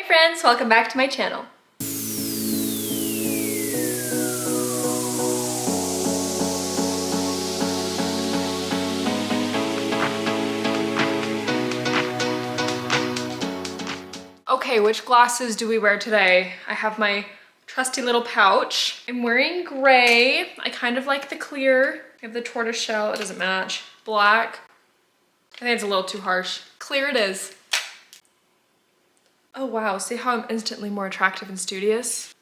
friends, welcome back to my channel. Okay, which glasses do we wear today? I have my trusty little pouch. I'm wearing gray. I kind of like the clear. I have the tortoise shell, it doesn't match. Black. I think it's a little too harsh. Clear it is. Oh wow, see how I'm instantly more attractive and studious?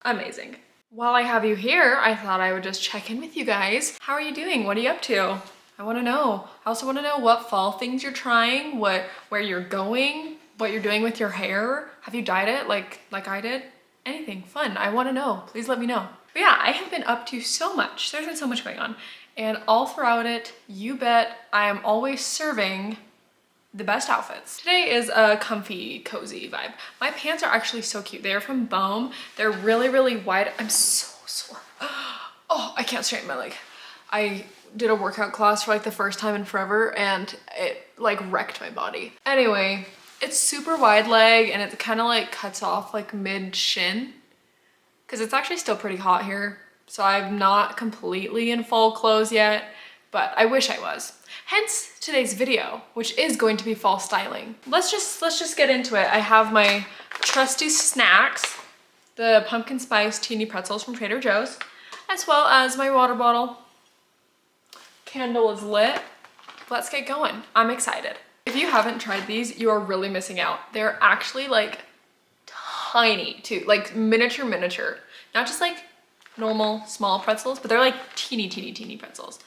Amazing. While I have you here, I thought I would just check in with you guys. How are you doing? What are you up to? I wanna know. I also wanna know what fall things you're trying, where you're going, what you're doing with your hair. Have you dyed it like I did? Anything fun, I wanna know. Please let me know. But yeah, I have been up to so much. There's been so much going on. And all throughout it, you bet I am always serving the best outfits. Today is a comfy, cozy vibe. My pants are actually so cute. They are from Bohm. They're really, really wide. I'm so sore. Oh, I can't straighten my leg. I did a workout class for like the first time in forever and it like wrecked my body. Anyway, it's super wide leg and it kind of like cuts off like mid shin because it's actually still pretty hot here. So I'm not completely in fall clothes yet, but I wish I was. Hence today's video, which is going to be fall styling. Let's just get into it. I have my trusty snacks, the pumpkin spice teeny pretzels from Trader Joe's, as well as my water bottle. Candle is lit. Let's get going. I'm excited. If you haven't tried these, you are really missing out. They're actually like tiny too, like miniature. Not just like normal small pretzels, but they're like teeny pretzels.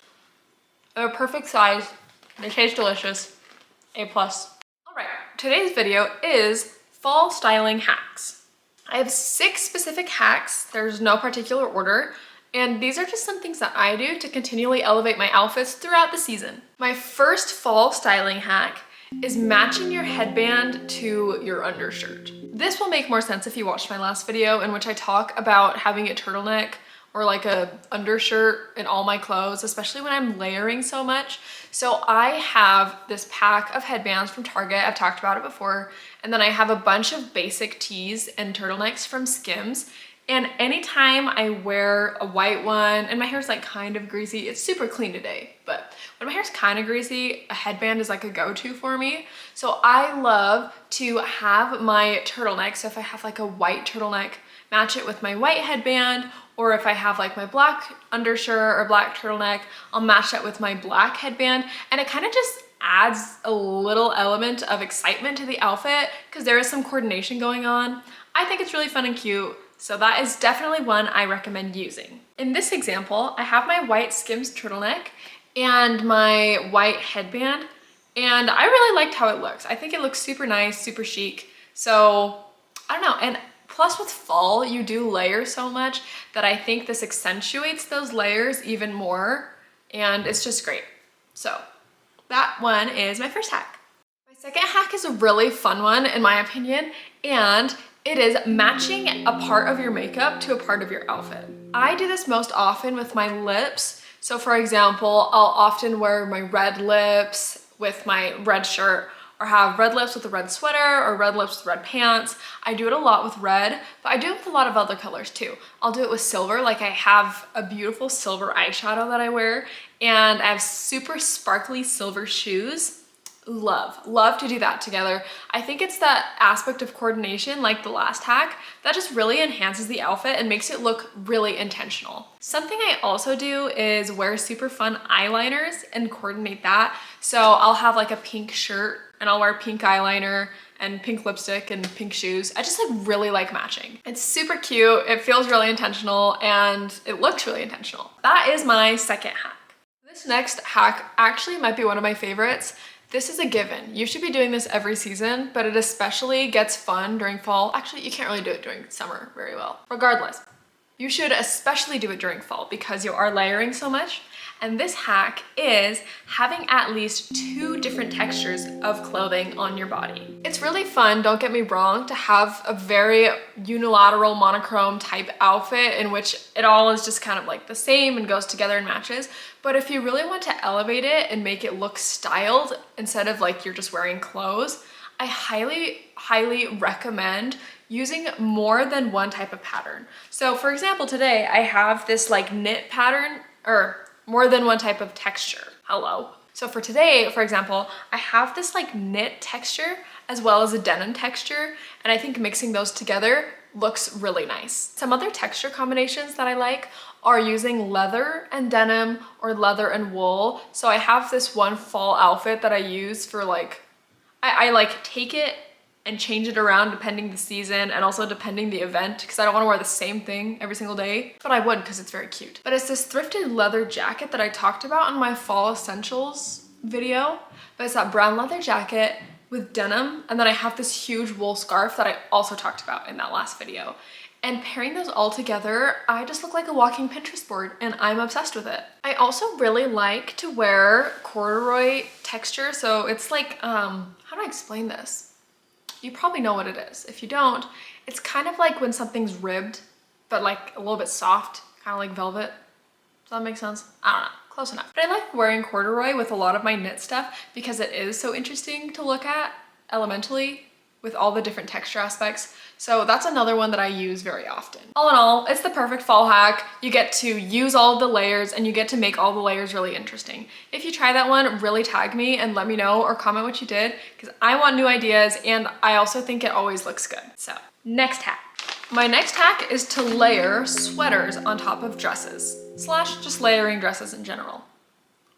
They're perfect size. They taste delicious. A+. All right, today's video is fall styling hacks. I have 6 specific hacks. There's no particular order. And these are just some things that I do to continually elevate my outfits throughout the season. My first fall styling hack is matching your headband to your undershirt. This will make more sense if you watched my last video in which I talk about having a turtleneck or like a undershirt in all my clothes, especially when I'm layering so much. So I have this pack of headbands from Target. I've talked about it before. And then I have a bunch of basic tees and turtlenecks from Skims. And anytime I wear a white one, and my hair's like kind of greasy, it's super clean today, but when my hair's kind of greasy, a headband is like a go-to for me. So I love to have my turtleneck. So if I have like a white turtleneck, match it with my white headband, or if I have like my black undershirt or black turtleneck, I'll match that with my black headband. And it kind of just adds a little element of excitement to the outfit because there is some coordination going on. I think it's really fun and cute. So that is definitely one I recommend using. In this example, I have my white Skims turtleneck and my white headband, and I really liked how it looks. I think it looks super nice, super chic. So I don't know, and plus with fall, you do layer so much that I think this accentuates those layers even more, and it's just great. So that one is my first hack. My second hack is a really fun one in my opinion, and it is matching a part of your makeup to a part of your outfit. I do this most often with my lips. So for example, I'll often wear my red lips with my red shirt, or have red lips with a red sweater, or red lips with red pants. I do it a lot with red, but I do it with a lot of other colors too. I'll do it with silver, like I have a beautiful silver eyeshadow that I wear, and I have super sparkly silver shoes. Love to do that together. I think it's that aspect of coordination, like the last hack, that just really enhances the outfit and makes it look really intentional. Something I also do is wear super fun eyeliners and coordinate that. So I'll have like a pink shirt and I'll wear pink eyeliner and pink lipstick and pink shoes. I just like really like matching. It's super cute, it feels really intentional, and it looks really intentional. That is my second hack. This next hack actually might be one of my favorites. This is a given. You should be doing this every season, but it especially gets fun during fall. Actually, you can't really do it during summer very well. Regardless, you should especially do it during fall because you are layering so much. And this hack is having at least 2 different textures of clothing on your body. It's really fun, don't get me wrong, to have a very unilateral monochrome type outfit in which it all is just kind of like the same and goes together and matches. But if you really want to elevate it and make it look styled instead of like you're just wearing clothes, I highly recommend using more than one type of pattern. So for example, today I have this like knit pattern, or more than one type of texture. Hello. So for today, for example, I have this like knit texture as well as a denim texture, and I think mixing those together looks really nice. Some other texture combinations that I like are using leather and denim or leather and wool. So I have this one fall outfit that I use for like, I like take it and change it around depending the season and also depending the event, because I don't want to wear the same thing every single day, but I would because it's very cute. But it's this thrifted leather jacket that I talked about in my fall essentials video, but it's that brown leather jacket with denim, and then I have this huge wool scarf that I also talked about in that last video. And pairing those all together, I just look like a walking Pinterest board, and I'm obsessed with it. I also really like to wear corduroy texture, so it's like, how do I explain this? You probably know what it is. If you don't, it's kind of like when something's ribbed, but like a little bit soft, kind of like velvet. Does that make sense? I don't know, close enough. But I like wearing corduroy with a lot of my knit stuff because it is so interesting to look at elementally with all the different texture aspects. So that's another one that I use very often. All in all, it's the perfect fall hack. You get to use all of the layers and you get to make all the layers really interesting. If you try that one, really tag me and let me know or comment what you did, because I want new ideas and I also think it always looks good. So next hack. My next hack is to layer sweaters on top of dresses, slash just layering dresses in general.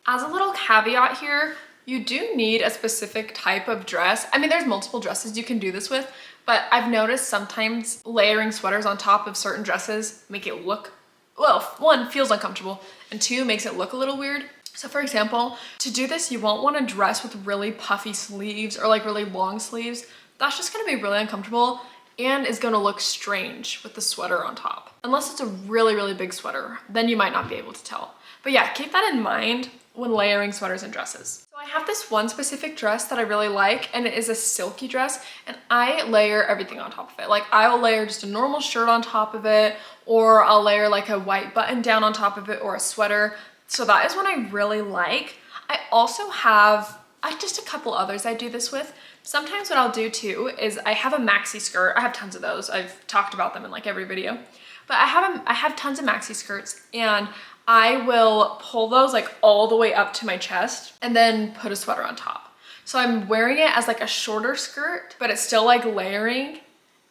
As a little caveat here, you do need a specific type of dress. I mean, there's multiple dresses you can do this with, but I've noticed sometimes layering sweaters on top of certain dresses make it look, well, one, feels uncomfortable, and two, makes it look a little weird. So for example, to do this, you won't want a dress with really puffy sleeves or like really long sleeves. That's just gonna be really uncomfortable and is gonna look strange with the sweater on top. Unless it's a really big sweater, then you might not be able to tell. But yeah, keep that in mind when layering sweaters and dresses. So I have this one specific dress that I really like, and it is a silky dress, and I layer everything on top of it. Like I will layer just a normal shirt on top of it, or I'll layer like a white button down on top of it, or a sweater. So that is one I really like. I also have just a couple others I do this with. Sometimes what I'll do too is I have a maxi skirt. I have tons of those. I've talked about them in like every video. But I have tons of maxi skirts, and I will pull those like all the way up to my chest and then put a sweater on top. So I'm wearing it as like a shorter skirt, but it's still like layering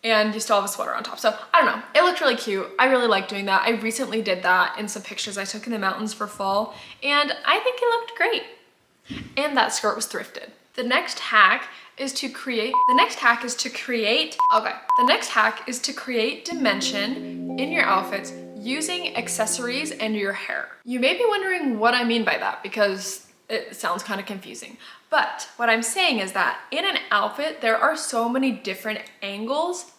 and you still have a sweater on top. So I don't know, it looked really cute. I really like doing that. I recently did that in some pictures I took in the mountains for fall, and I think it looked great. And that skirt was thrifted. The next hack is to create dimension in your outfits using accessories and your hair. You may be wondering what I mean by that because it sounds kind of confusing. But what I'm saying is that in an outfit, there are so many different angles,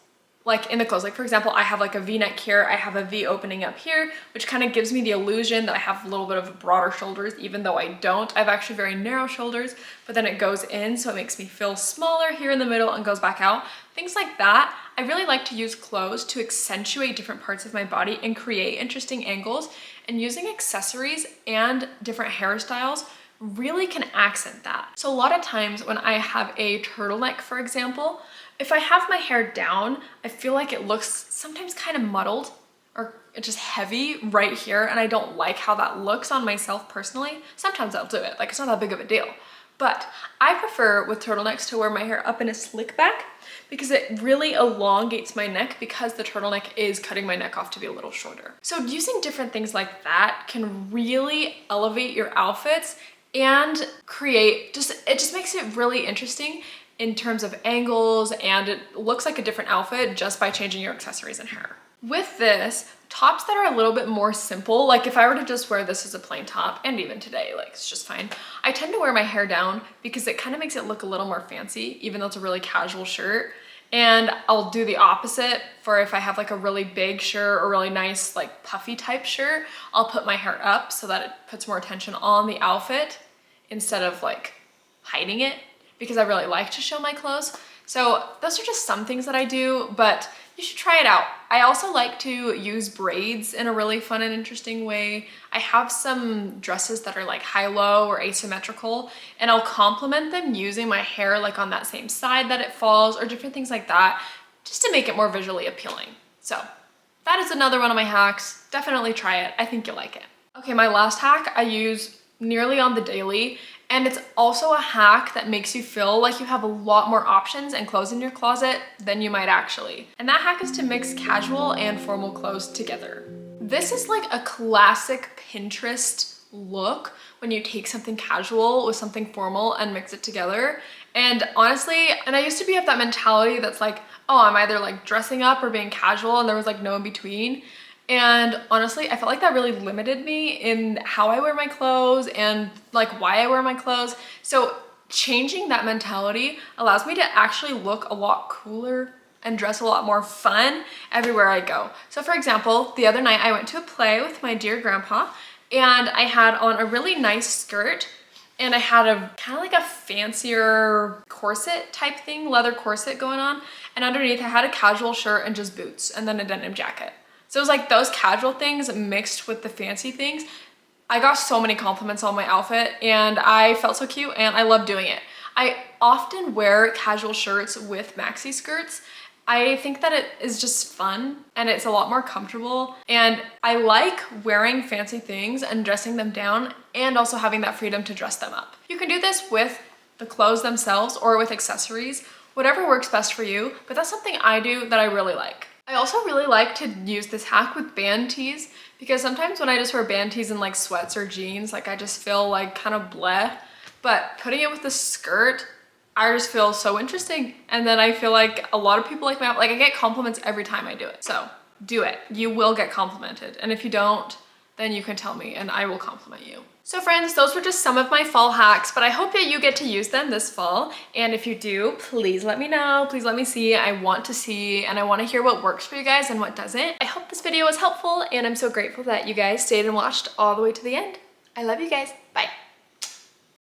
like in the clothes. Like for example, I have like a V-neck here, I have a V opening up here, which kind of gives me the illusion that I have a little bit of broader shoulders, even though I don't. I have actually very narrow shoulders, but then it goes in, so it makes me feel smaller here in the middle and goes back out. Things like that. I really like to use clothes to accentuate different parts of my body and create interesting angles, and using accessories and different hairstyles really can accent that. So a lot of times when I have a turtleneck, for example, if I have my hair down, I feel like it looks sometimes kind of muddled or just heavy right here, and I don't like how that looks on myself personally. Sometimes I'll do it, like it's not that big of a deal. But I prefer with turtlenecks to wear my hair up in a slick back because it really elongates my neck, because the turtleneck is cutting my neck off to be a little shorter. So using different things like that can really elevate your outfits and create, it just makes it really interesting in terms of angles, and it looks like a different outfit just by changing your accessories and hair. With this, tops that are a little bit more simple, like if I were to just wear this as a plain top, and even today, like it's just fine, I tend to wear my hair down because it kind of makes it look a little more fancy, even though it's a really casual shirt. And I'll do the opposite for if I have like a really big shirt or really nice like puffy type shirt, I'll put my hair up so that it puts more attention on the outfit instead of like hiding it, because I really like to show my clothes. So those are just some things that I do, but you should try it out. I also like to use braids in a really fun and interesting way. I have some dresses that are like high-low or asymmetrical, and I'll complement them using my hair like on that same side that it falls or different things like that, just to make it more visually appealing. So that is another one of my hacks. Definitely try it. I think you'll like it. Okay, my last hack I use nearly on the daily, and it's also a hack that makes you feel like you have a lot more options and clothes in your closet than you might actually. And that hack is to mix casual and formal clothes together. This is like a classic Pinterest look when you take something casual with something formal and mix it together. And honestly, and I used to be of that mentality that's like, oh, I'm either like dressing up or being casual, and there was like no in between. And honestly, I felt like that really limited me in how I wear my clothes and like why I wear my clothes. So changing that mentality allows me to actually look a lot cooler and dress a lot more fun everywhere I go. So for example, the other night I went to a play with my dear grandpa, and I had on a really nice skirt, and I had a kind of like a fancier corset type thing, leather corset going on. And underneath I had a casual shirt and just boots and then a denim jacket. So it was like those casual things mixed with the fancy things. I got so many compliments on my outfit, and I felt so cute, and I love doing it. I often wear casual shirts with maxi skirts. I think that it is just fun and it's a lot more comfortable, and I like wearing fancy things and dressing them down and also having that freedom to dress them up. You can do this with the clothes themselves or with accessories, whatever works best for you, but that's something I do that I really like. I also really like to use this hack with band tees, because sometimes when I just wear band tees in like sweats or jeans, like I just feel like kind of bleh, but putting it with the skirt, I just feel so interesting. And then I feel like a lot of people like my outfit. Like I get compliments every time I do it. So do it. You will get complimented. And if you don't, then you can tell me and I will compliment you. So friends, those were just some of my fall hacks, but I hope that you get to use them this fall. And if you do, please let me know. Please let me see. I want to see, and I want to hear what works for you guys and what doesn't. I hope this video was helpful, and I'm so grateful that you guys stayed and watched all the way to the end. I love you guys. Bye.